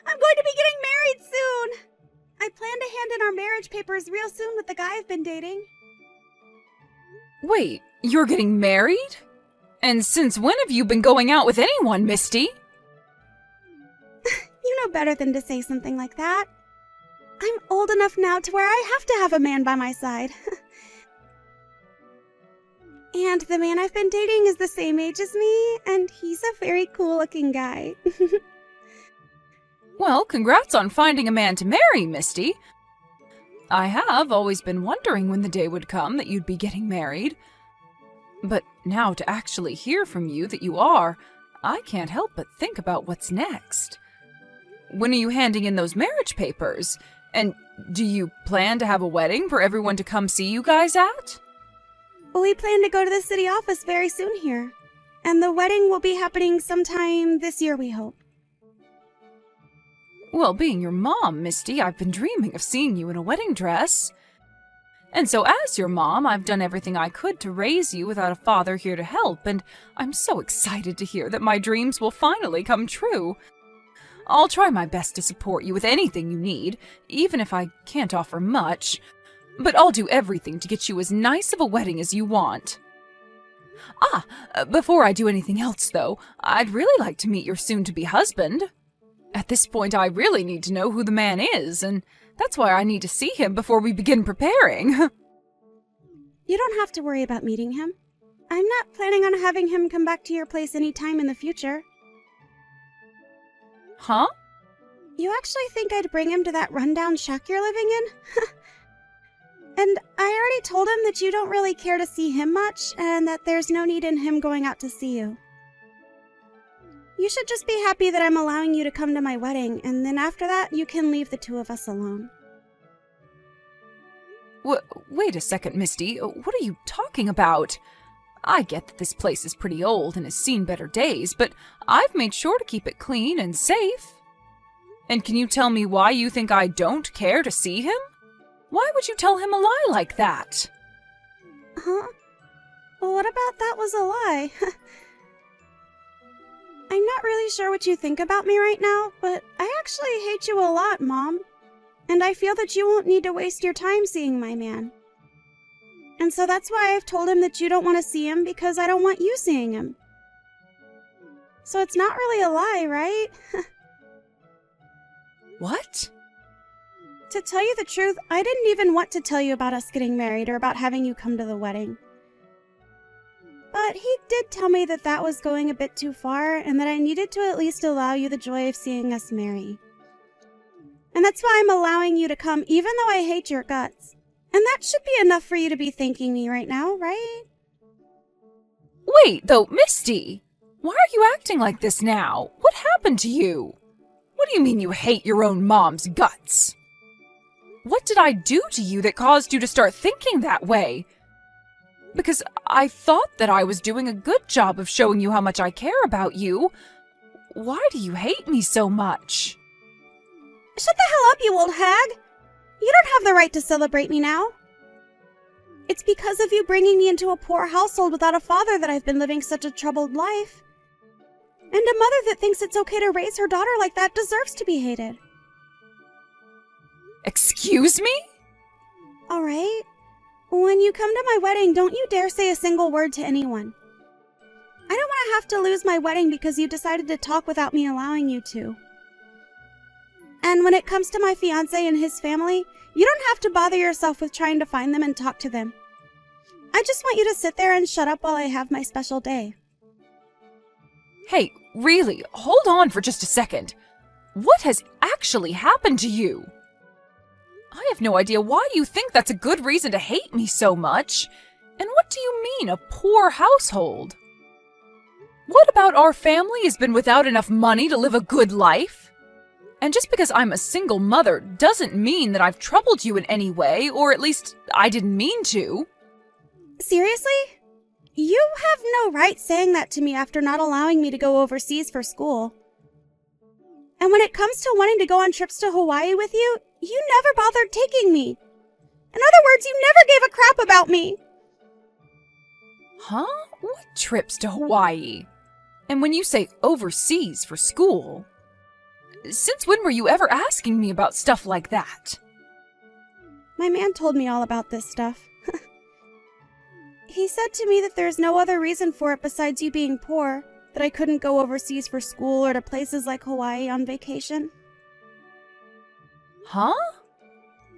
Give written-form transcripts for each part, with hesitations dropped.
I'm going to be getting married soon. I plan to hand in our marriage papers real soon with the guy I've been dating. Wait, you're getting married? And since when have you been going out with anyone, Misty? You know better than to say something like that. I'm old enough now to where I have to have a man by my side. And the man I've been dating is the same age as me, and he's a very cool-looking guy. Well, congrats on finding a man to marry, Misty. I have always been wondering when the day would come that you'd be getting married. But now to actually hear from you that you are, I can't help but think about what's next. When are you handing in those marriage papers? And do you plan to have a wedding for everyone to come see you guys at? We plan to go to the city office very soon here. And the wedding will be happening sometime this year, we hope. Well, being your mom, Misty, I've been dreaming of seeing you in a wedding dress. And so as your mom, I've done everything I could to raise you without a father here to help, and I'm so excited to hear that my dreams will finally come true. I'll try my best to support you with anything you need, even if I can't offer much. But I'll do everything to get you as nice of a wedding as you want. Before I do anything else, though, I'd really like to meet your soon-to-be husband. At this point, I really need to know who the man is, and that's why I need to see him before we begin preparing. You don't have to worry about meeting him. I'm not planning on having him come back to your place any time in the future. Huh? You actually think I'd bring him to that rundown shack you're living in? And I already told him that you don't really care to see him much, and that there's no need in him going out to see you. You should just be happy that I'm allowing you to come to my wedding, and then after that, you can leave the two of us alone. Wait a second, Misty. What are you talking about? I get that this place is pretty old and has seen better days, but I've made sure to keep it clean and safe. And can you tell me why you think I don't care to see him? Why would you tell him a lie like that? Huh? Well, what about that was a lie? I'm not really sure what you think about me right now, but I actually hate you a lot, Mom. And I feel that you won't need to waste your time seeing my man. And so that's why I've told him that you don't want to see him, because I don't want you seeing him. So it's not really a lie, right? What? To tell you the truth, I didn't even want to tell you about us getting married or about having you come to the wedding. But he did tell me that that was going a bit too far, and that I needed to at least allow you the joy of seeing us marry. And that's why I'm allowing you to come, even though I hate your guts. And that should be enough for you to be thanking me right now, right? Wait, though, Misty! Why are you acting like this now? What happened to you? What do you mean you hate your own mom's guts? What did I do to you that caused you to start thinking that way? Because I thought that I was doing a good job of showing you how much I care about you. Why do you hate me so much? Shut the hell up, you old hag! You don't have the right to celebrate me now. It's because of you bringing me into a poor household without a father that I've been living such a troubled life. And a mother that thinks it's okay to raise her daughter like that deserves to be hated. Excuse me? All right. When you come to my wedding, don't you dare say a single word to anyone. I don't want to have to lose my wedding because you decided to talk without me allowing you to. And when it comes to my fiancé and his family, you don't have to bother yourself with trying to find them and talk to them. I just want you to sit there and shut up while I have my special day. Hey, really, hold on for just a second. What has actually happened to you? I have no idea why you think that's a good reason to hate me so much. And what do you mean, a poor household? What about our family has been without enough money to live a good life? And just because I'm a single mother doesn't mean that I've troubled you in any way, or at least I didn't mean to. Seriously? You have no right saying that to me after not allowing me to go overseas for school. And when it comes to wanting to go on trips to Hawaii with you, you never bothered taking me. In other words, you never gave a crap about me. Huh? What trips to Hawaii? And when you say overseas for school, Since when were you ever asking me about stuff like that? My man told me all about this stuff. He said to me that there's no other reason for it besides you being poor, that I couldn't go overseas for school or to places like Hawaii on vacation. Huh?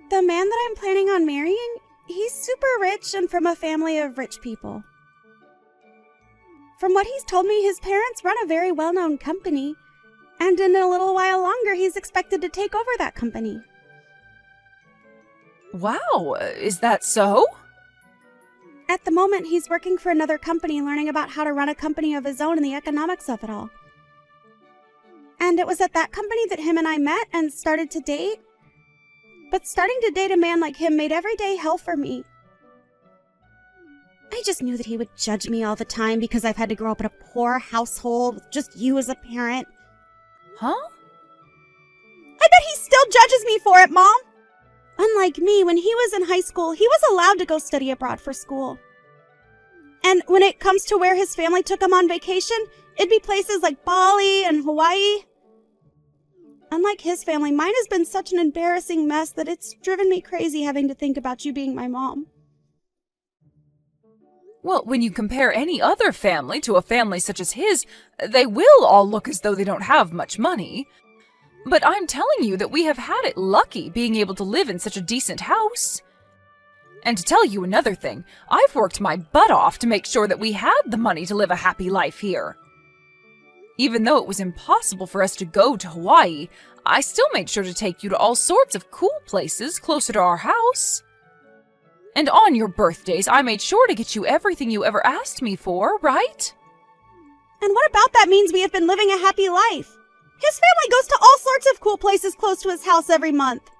The man that I'm planning on marrying, he's super rich and from a family of rich people. From what he's told me, his parents run a very well-known company, and in a little while longer, he's expected to take over that company. Wow, is that so? At the moment, he's working for another company, learning about how to run a company of his own and the economics of it all. And it was at that company that him and I met and started to date. But starting to date a man like him made every day hell for me. I just knew that he would judge me all the time because I've had to grow up in a poor household with just you as a parent. Huh? I bet he still judges me for it, Mom! Unlike me, when he was in high school, he was allowed to go study abroad for school. And when it comes to where his family took him on vacation, it'd be places like Bali and Hawaii. Unlike his family, mine has been such an embarrassing mess that it's driven me crazy having to think about you being my mom. Well, when you compare any other family to a family such as his, they will all look as though they don't have much money. But I'm telling you that we have had it lucky being able to live in such a decent house. And to tell you another thing, I've worked my butt off to make sure that we had the money to live a happy life here. Even though it was impossible for us to go to Hawaii, I still made sure to take you to all sorts of cool places closer to our house. And on your birthdays, I made sure to get you everything you ever asked me for, right? And what about that means we have been living a happy life? His family goes to all sorts of cool places close to his house every month.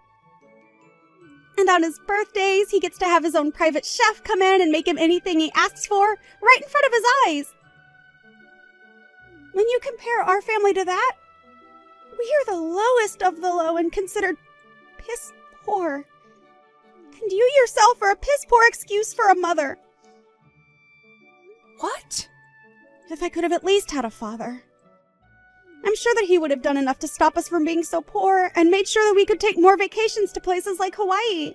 And on his birthdays, he gets to have his own private chef come in and make him anything he asks for, right in front of his eyes. When you compare our family to that, we are the lowest of the low and considered piss poor. And you yourself are a piss poor excuse for a mother. What? If I could have at least had a father. I'm sure that he would have done enough to stop us from being so poor and made sure that we could take more vacations to places like Hawaii.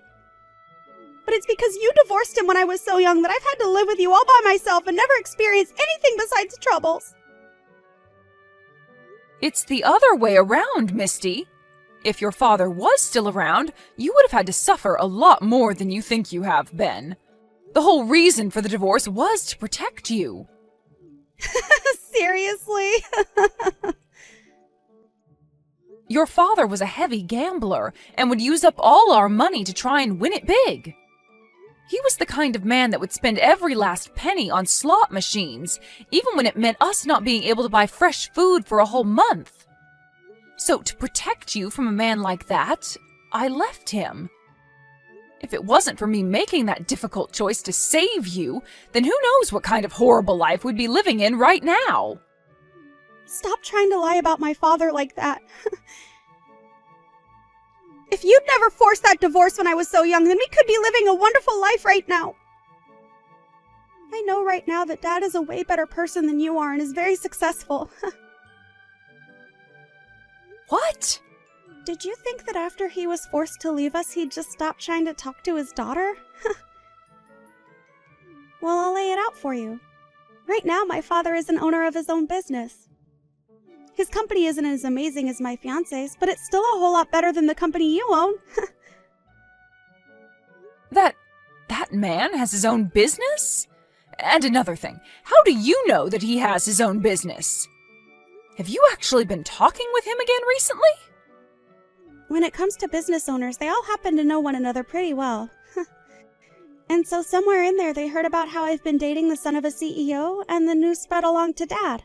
But it's because you divorced him when I was so young that I've had to live with you all by myself and never experienced anything besides troubles. It's the other way around, Misty. If your father was still around, you would have had to suffer a lot more than you think you have been. The whole reason for the divorce was to protect you. Seriously? Your father was a heavy gambler and would use up all our money to try and win it big. He was the kind of man that would spend every last penny on slot machines, even when it meant us not being able to buy fresh food for a whole month. So to protect you from a man like that, I left him. If it wasn't for me making that difficult choice to save you, then who knows what kind of horrible life we'd be living in right now. Stop trying to lie about my father like that. If you'd never forced that divorce when I was so young, then we could be living a wonderful life right now. I know right now that Dad is a way better person than you are and is very successful. What? Did you think that after he was forced to leave us, he'd just stop trying to talk to his daughter? Well, I'll lay it out for you. Right now, my father is an owner of his own business. His company isn't as amazing as my fiance's, but it's still a whole lot better than the company you own. That man has his own business? And another thing, how do you know that he has his own business? Have you actually been talking with him again recently? When it comes to business owners, they all happen to know one another pretty well. And so somewhere in there, they heard about how I've been dating the son of a CEO, and the news spread along to Dad.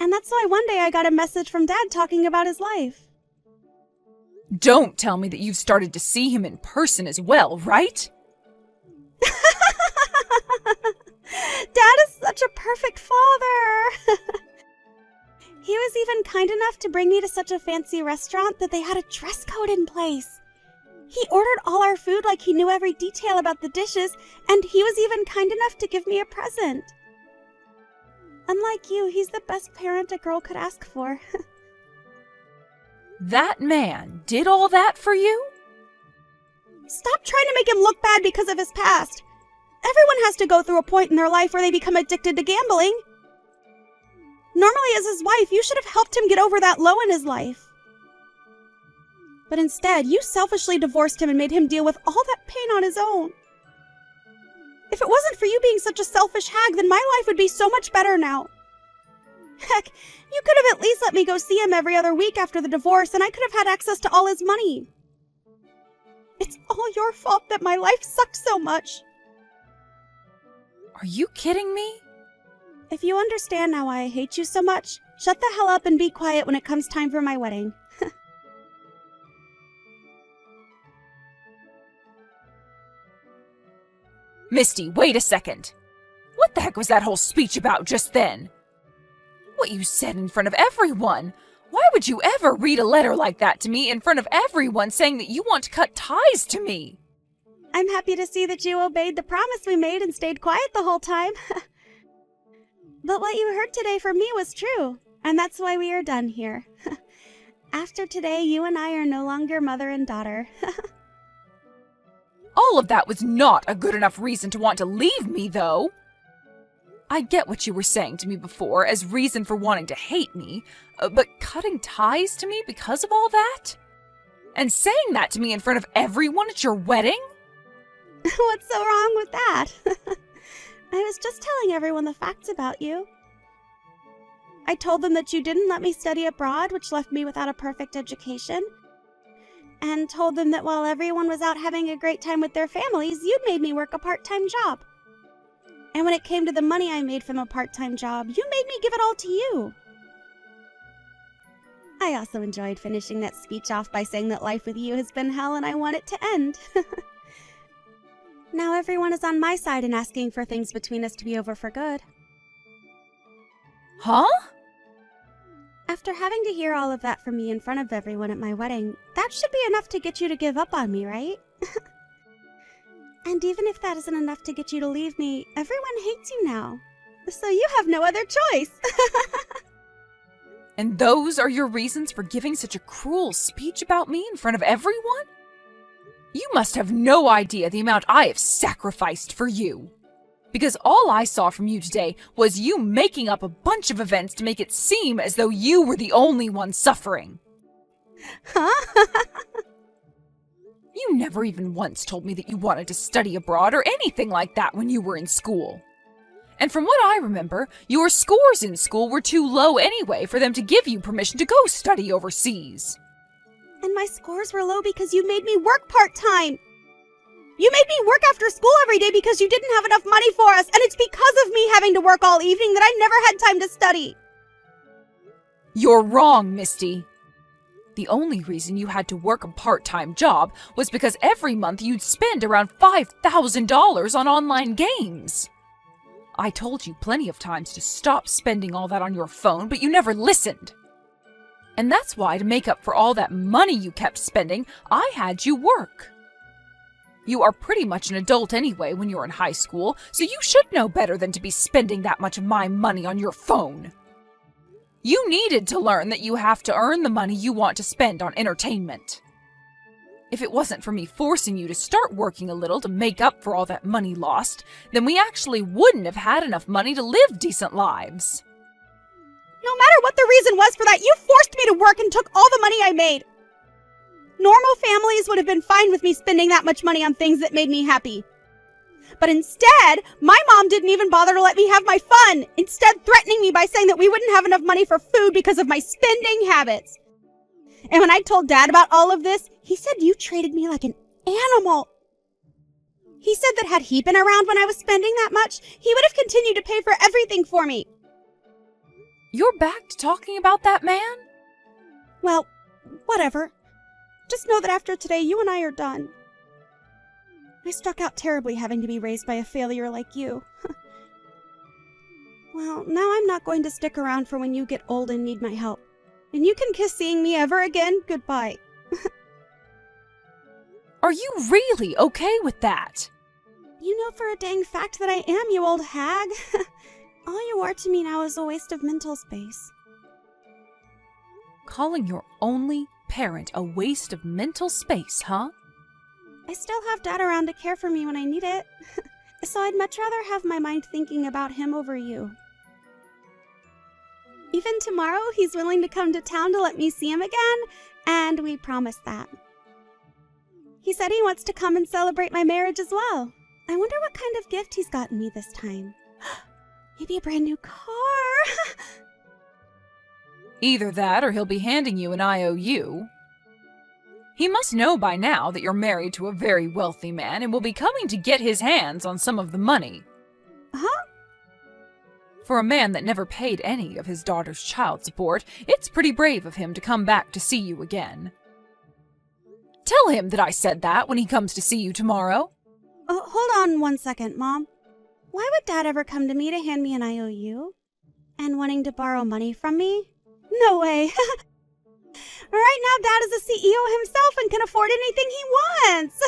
And that's why one day I got a message from Dad talking about his life. Don't tell me that you've started to see him in person as well, right? Dad is such a perfect father! He was even kind enough to bring me to such a fancy restaurant that they had a dress code in place. He ordered all our food like he knew every detail about the dishes, and he was even kind enough to give me a present. Unlike you, he's the best parent a girl could ask for. That man did all that for you? Stop trying to make him look bad because of his past. Everyone has to go through a point in their life where they become addicted to gambling. Normally, as his wife, you should have helped him get over that low in his life. But instead, you selfishly divorced him and made him deal with all that pain on his own. If it wasn't for you being such a selfish hag, then my life would be so much better now. Heck, you could have at least let me go see him every other week after the divorce, and I could have had access to all his money. It's all your fault that my life sucked so much. Are you kidding me? If you understand now why I hate you so much, shut the hell up and be quiet when it comes time for my wedding. Misty, wait a second. What the heck was that whole speech about just then? What you said in front of everyone? Why would you ever read a letter like that to me in front of everyone saying that you want to cut ties to me? I'm happy to see that you obeyed the promise we made and stayed quiet the whole time. But what you heard today from me was true, and that's why we are done here. After today, you and I are no longer mother and daughter. All of that was not a good enough reason to want to leave me, though. I get what you were saying to me before as reason for wanting to hate me, but cutting ties to me because of all that? And saying that to me in front of everyone at your wedding? What's so wrong with that? I was just telling everyone the facts about you. I told them that you didn't let me study abroad, which left me without a perfect education. And told them that while everyone was out having a great time with their families, you'd made me work a part-time job. And when it came to the money I made from a part-time job, you made me give it all to you. I also enjoyed finishing that speech off by saying that life with you has been hell and I want it to end. Now everyone is on my side and asking for things between us to be over for good. Huh? After having to hear all of that from me in front of everyone at my wedding, that should be enough to get you to give up on me, right? And even if that isn't enough to get you to leave me, everyone hates you now. So you have no other choice. And those are your reasons for giving such a cruel speech about me in front of everyone? You must have no idea the amount I have sacrificed for you. Because all I saw from you today was you making up a bunch of events to make it seem as though you were the only one suffering. Huh? You never even once told me that you wanted to study abroad or anything like that when you were in school. And from what I remember, your scores in school were too low anyway for them to give you permission to go study overseas. And my scores were low because you made me work part-time. You made me work after school every day because you didn't have enough money for us, and it's because of me having to work all evening that I never had time to study. You're wrong, Misty. The only reason you had to work a part-time job was because every month you'd spend around $5,000 on online games. I told you plenty of times to stop spending all that on your phone, but you never listened. And that's why, to make up for all that money you kept spending, I had you work. You are pretty much an adult anyway when you're in high school, so you should know better than to be spending that much of my money on your phone. You needed to learn that you have to earn the money you want to spend on entertainment. If it wasn't for me forcing you to start working a little to make up for all that money lost, then we actually wouldn't have had enough money to live decent lives. No matter what the reason was for that, you forced me to work and took all the money I made. Normal families would have been fine with me spending that much money on things that made me happy. But instead, my mom didn't even bother to let me have my fun, instead threatening me by saying that we wouldn't have enough money for food because of my spending habits. And when I told Dad about all of this, he said you treated me like an animal. He said that had he been around when I was spending that much, he would have continued to pay for everything for me. You're back to talking about that man? Well, whatever. Just know that after today, you and I are done. I struck out terribly having to be raised by a failure like you. Well, now I'm not going to stick around for when you get old and need my help. And you can kiss seeing me ever again goodbye. Are you really okay with that? You know for a dang fact that I am, you old hag. All you are to me now is a waste of mental space. Calling your only parent a waste of mental space, huh? I still have Dad around to care for me when I need it. So I'd much rather have my mind thinking about him over you. Even tomorrow, he's willing to come to town to let me see him again, and we promised that. He said he wants to come and celebrate my marriage as well. I wonder what kind of gift he's gotten me this time. Maybe a brand new car. Either that or he'll be handing you an IOU. He must know by now that you're married to a very wealthy man and will be coming to get his hands on some of the money. Huh? For a man that never paid any of his daughter's child support, it's pretty brave of him to come back to see you again. Tell him that I said that when he comes to see you tomorrow. Hold on 1 second, Mom. Why would Dad ever come to me to hand me an IOU? And wanting to borrow money from me? No way. Right now, Dad is a CEO himself and can afford anything he wants.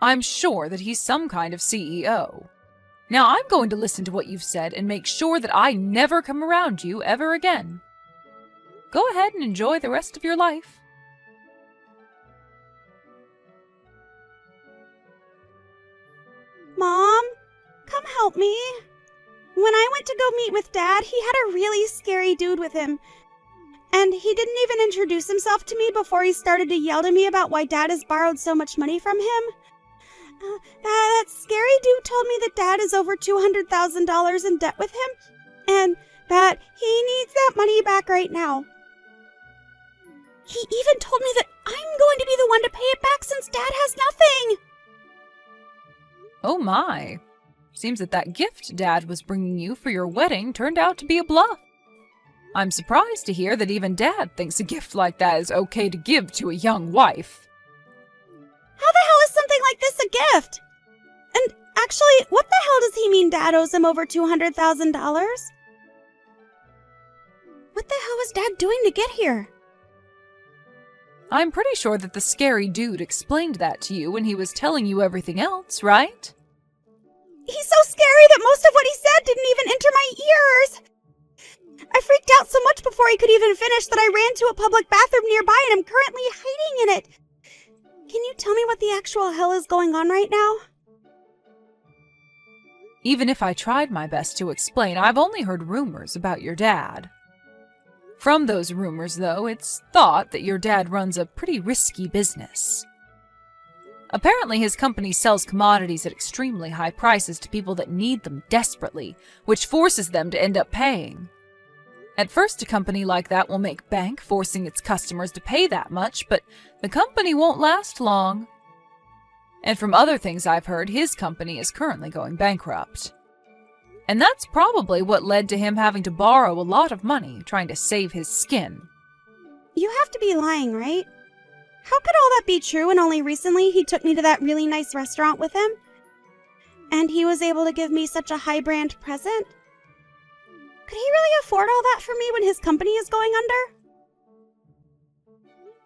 I'm sure that he's some kind of CEO. Now I'm going to listen to what you've said and make sure that I never come around you ever again. Go ahead and enjoy the rest of your life. Mom, come help me. When I went to go meet with Dad, he had a really scary dude with him. And he didn't even introduce himself to me before he started to yell to me about why Dad has borrowed so much money from him. That scary dude told me that Dad is over $200,000 in debt with him, and that he needs that money back right now. He even told me that I'm going to be the one to pay it back since Dad has nothing. Oh my. Seems that gift Dad was bringing you for your wedding turned out to be a bluff. I'm surprised to hear that even Dad thinks a gift like that is okay to give to a young wife. How the hell is something like this a gift? And actually, what the hell does he mean Dad owes him over $200,000? What the hell was Dad doing to get here? I'm pretty sure that the scary dude explained that to you when he was telling you everything else, right? He's so scary that most of what he said didn't even enter my ears. I freaked out so much before he could even finish that I ran to a public bathroom nearby and am currently hiding in it. Can you tell me what the actual hell is going on right now? Even if I tried my best to explain, I've only heard rumors about your dad. From those rumors, though, it's thought that your dad runs a pretty risky business. Apparently, his company sells commodities at extremely high prices to people that need them desperately, which forces them to end up paying. At first, a company like that will make bank, forcing its customers to pay that much, but the company won't last long. And from other things I've heard, his company is currently going bankrupt. And that's probably what led to him having to borrow a lot of money, trying to save his skin. You have to be lying, right? How could all that be true when only recently he took me to that really nice restaurant with him? And he was able to give me such a high-brand present? Could he really afford all that for me when his company is going under?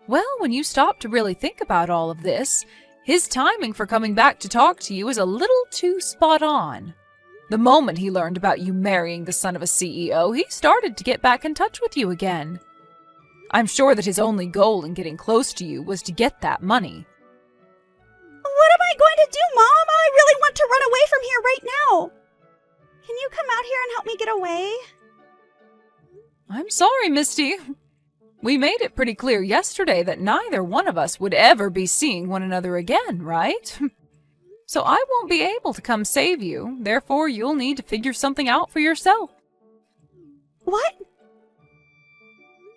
Well, when you stop to really think about all of this, his timing for coming back to talk to you is a little too spot on. The moment he learned about you marrying the son of a CEO, he started to get back in touch with you again. I'm sure that his only goal in getting close to you was to get that money. What am I going to do, Mom? I really want to run away from here right now. Can you come out here and help me get away? I'm sorry, Misty. We made it pretty clear yesterday that neither one of us would ever be seeing one another again, right? So I won't be able to come save you, therefore you'll need to figure something out for yourself. What?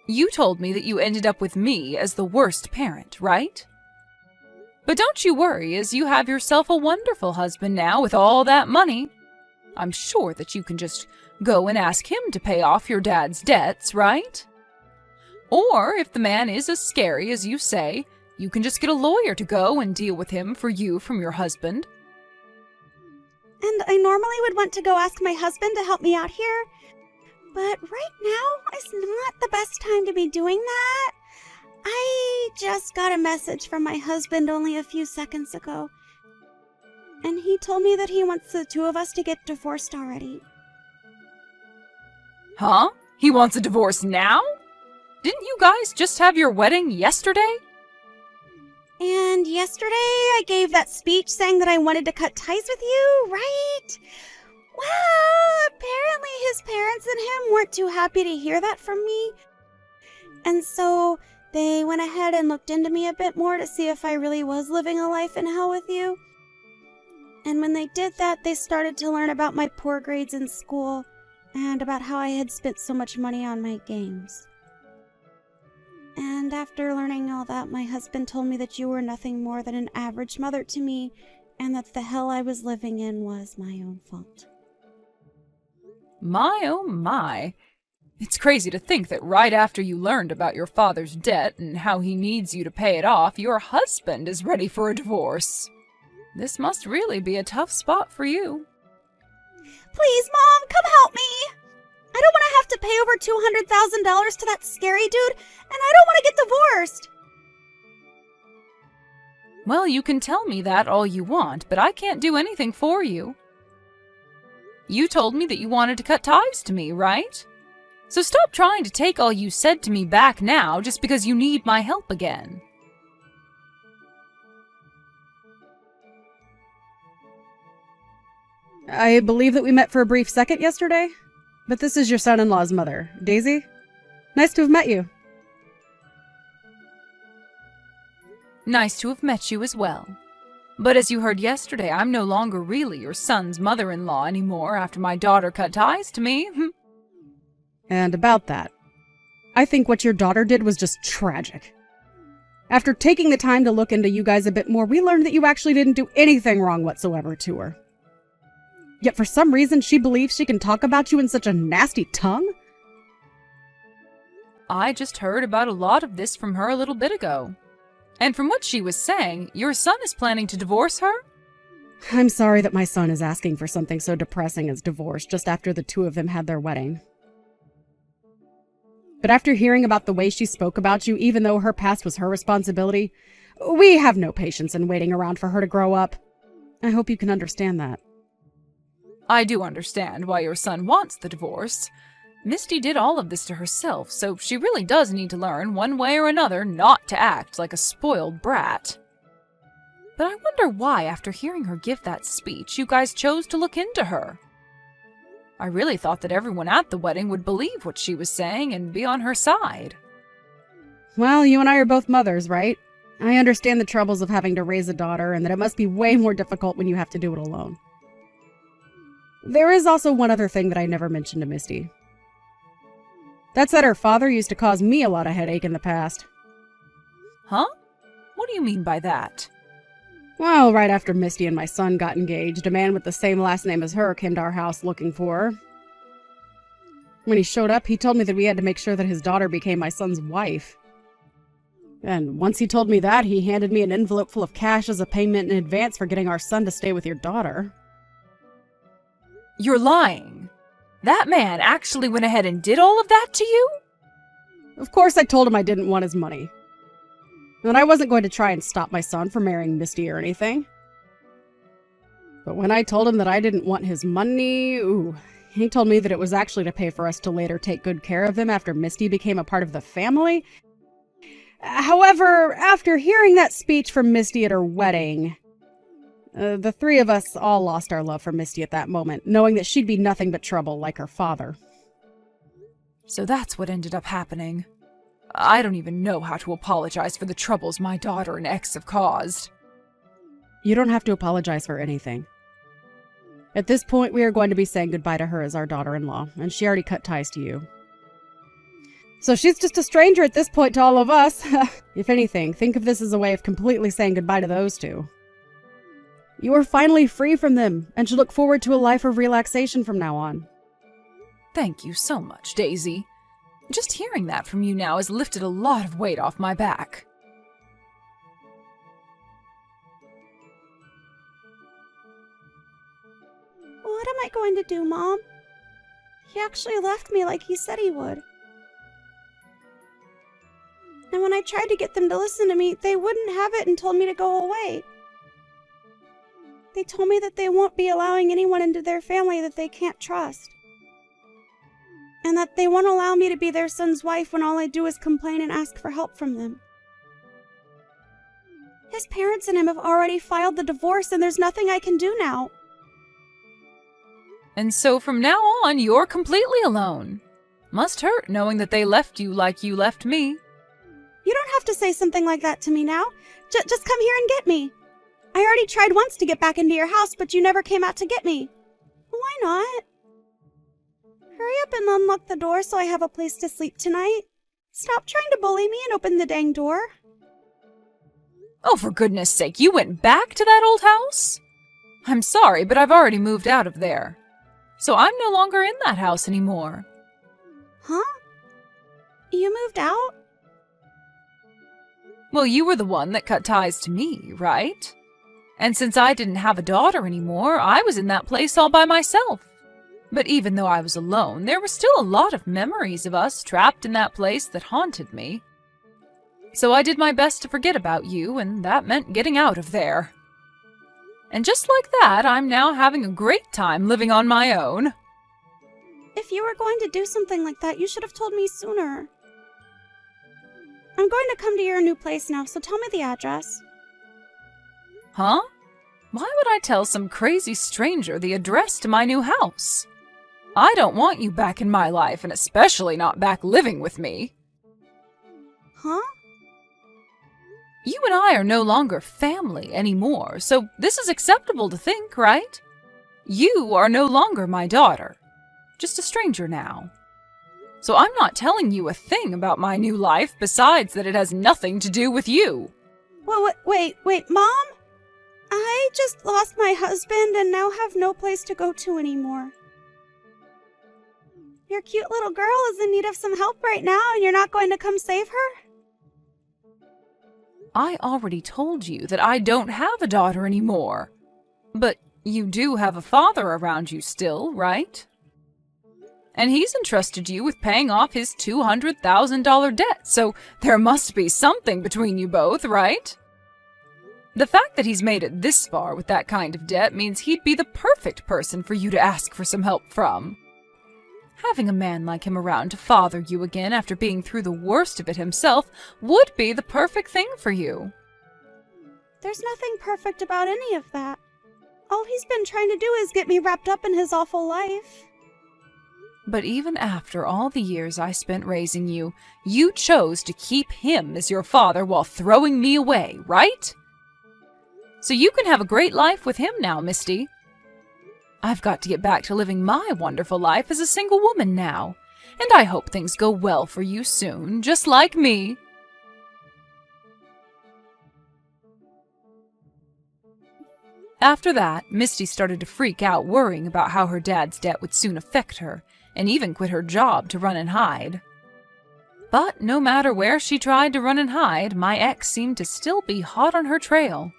You told me that you ended up with me as the worst parent, right? But don't you worry, as you have yourself a wonderful husband now with all that money. I'm sure that you can just go and ask him to pay off your dad's debts, right? Or, if the man is as scary as you say, you can just get a lawyer to go and deal with him for you from your husband. And I normally would want to go ask my husband to help me out here, but right now is not the best time to be doing that. I just got a message from my husband only a few seconds ago. And he told me that he wants the two of us to get divorced already. Huh? He wants a divorce now? Didn't you guys just have your wedding yesterday? And yesterday I gave that speech saying that I wanted to cut ties with you, right? Well, apparently his parents and him weren't too happy to hear that from me. And so they went ahead and looked into me a bit more to see if I really was living a life in hell with you. And when they did that, they started to learn about my poor grades in school and about how I had spent so much money on my games. And after learning all that, my husband told me that you were nothing more than an average mother to me, and that the hell I was living in was my own fault. My oh my. It's crazy to think that right after you learned about your father's debt and how he needs you to pay it off, your husband is ready for a divorce. This must really be a tough spot for you. Please, Mom, come help me! I don't want to have to pay over $200,000 to that scary dude, and I don't want to get divorced! Well, you can tell me that all you want, but I can't do anything for you. You told me that you wanted to cut ties to me, right? So stop trying to take all you said to me back now just because you need my help again. I believe that we met for a brief second yesterday, but this is your son-in-law's mother, Daisy. Nice to have met you. Nice to have met you as well. But as you heard yesterday, I'm no longer really your son's mother-in-law anymore after my daughter cut ties to me. And about that, I think what your daughter did was just tragic. After taking the time to look into you guys a bit more, we learned that you actually didn't do anything wrong whatsoever to her. Yet for some reason, she believes she can talk about you in such a nasty tongue? I just heard about a lot of this from her a little bit ago. And from what she was saying, your son is planning to divorce her? I'm sorry that my son is asking for something so depressing as divorce just after the two of them had their wedding. But after hearing about the way she spoke about you, even though her past was her responsibility, we have no patience in waiting around for her to grow up. I hope you can understand that. I do understand why your son wants the divorce. Misty did all of this to herself, so she really does need to learn, one way or another, not to act like a spoiled brat. But I wonder why, after hearing her give that speech, you guys chose to look into her. I really thought that everyone at the wedding would believe what she was saying and be on her side. Well, you and I are both mothers, right? I understand the troubles of having to raise a daughter and that it must be way more difficult when you have to do it alone. There is also one other thing that I never mentioned to Misty. That's that her father used to cause me a lot of headache in the past. Huh? What do you mean by that? Well, right after Misty and my son got engaged, a man with the same last name as her came to our house looking for her. When he showed up, he told me that we had to make sure that his daughter became my son's wife. And once he told me that, he handed me an envelope full of cash as a payment in advance for getting our son to stay with your daughter. You're lying. That man actually went ahead and did all of that to you? Of course I told him I didn't want his money. And I wasn't going to try and stop my son from marrying Misty or anything. But when I told him that I didn't want his money, he told me that it was actually to pay for us to later take good care of him after Misty became a part of the family. However, after hearing that speech from Misty at her wedding, the three of us all lost our love for Misty at that moment, knowing that she'd be nothing but trouble like her father. So that's what ended up happening. I don't even know how to apologize for the troubles my daughter and ex have caused. You don't have to apologize for anything. At this point, we are going to be saying goodbye to her as our daughter-in-law, and she already cut ties to you. So she's just a stranger at this point to all of us. If anything, think of this as a way of completely saying goodbye to those two. You are finally free from them, and should look forward to a life of relaxation from now on. Thank you so much, Daisy. Just hearing that from you now has lifted a lot of weight off my back. What am I going to do, Mom? He actually left me like he said he would. And when I tried to get them to listen to me, they wouldn't have it and told me to go away. They told me that they won't be allowing anyone into their family that they can't trust. and that they won't allow me to be their son's wife when all I do is complain and ask for help from them. His parents and him have already filed the divorce, and there's nothing I can do now. And so from now on, you're completely alone. Must hurt knowing that they left you like you left me. You don't have to say something like that to me now. Just come here and get me. I already tried once to get back into your house, but you never came out to get me. Why not? Hurry up and unlock the door so I have a place to sleep tonight. Stop trying to bully me and open the dang door. Oh, for goodness sake, you went back to that old house? I'm sorry, but I've already moved out of there. So I'm no longer in that house anymore. Huh? You moved out? Well, you were the one that cut ties to me, right? And since I didn't have a daughter anymore, I was in that place all by myself. But even though I was alone, there were still a lot of memories of us trapped in that place that haunted me. So I did my best to forget about you, and that meant getting out of there. And just like that, I'm now having a great time living on my own. If you were going to do something like that, you should have told me sooner. I'm going to come to your new place now, so tell me the address. Huh? Why would I tell some crazy stranger the address to my new house? I don't want you back in my life, and especially not back living with me. Huh? You and I are no longer family anymore, so this is acceptable to think, right? You are no longer my daughter. Just a stranger now. So I'm not telling you a thing about my new life besides that it has nothing to do with you. Well, wait, Mom? I just lost my husband and now have no place to go to anymore. Your cute little girl is in need of some help right now and you're not going to come save her? I already told you that I don't have a daughter anymore. But you do have a father around you still, right? And he's entrusted you with paying off his $200,000 debt, so there must be something between you both, right? The fact that he's made it this far with that kind of debt means he'd be the perfect person for you to ask for some help from. Having a man like him around to father you again after being through the worst of it himself would be the perfect thing for you. There's nothing perfect about any of that. All he's been trying to do is get me wrapped up in his awful life. But even after all the years I spent raising you, you chose to keep him as your father while throwing me away, right? So you can have a great life with him now, Misty. I've got to get back to living my wonderful life as a single woman now, and I hope things go well for you soon, just like me. After that, Misty started to freak out, worrying about how her dad's debt would soon affect her, and even quit her job to run and hide. But no matter where she tried to run and hide, my ex seemed to still be hot on her trail.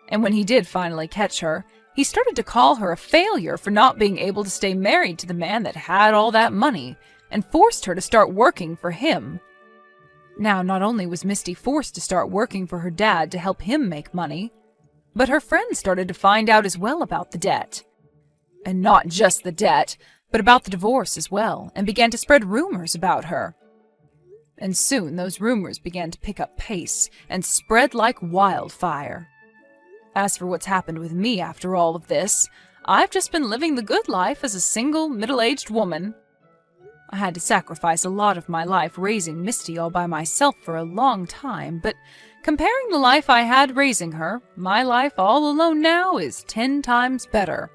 And when he did finally catch her, he started to call her a failure for not being able to stay married to the man that had all that money, and forced her to start working for him. Now, not only was Misty forced to start working for her dad to help him make money, but her friends started to find out as well about the debt. And not just the debt, but about the divorce as well, and began to spread rumors about her. And soon those rumors began to pick up pace and spread like wildfire. As for what's happened with me after all of this, I've just been living the good life as a single, middle-aged woman. I had to sacrifice a lot of my life raising Misty all by myself for a long time, but comparing the life I had raising her, my life all alone now is 10 times better.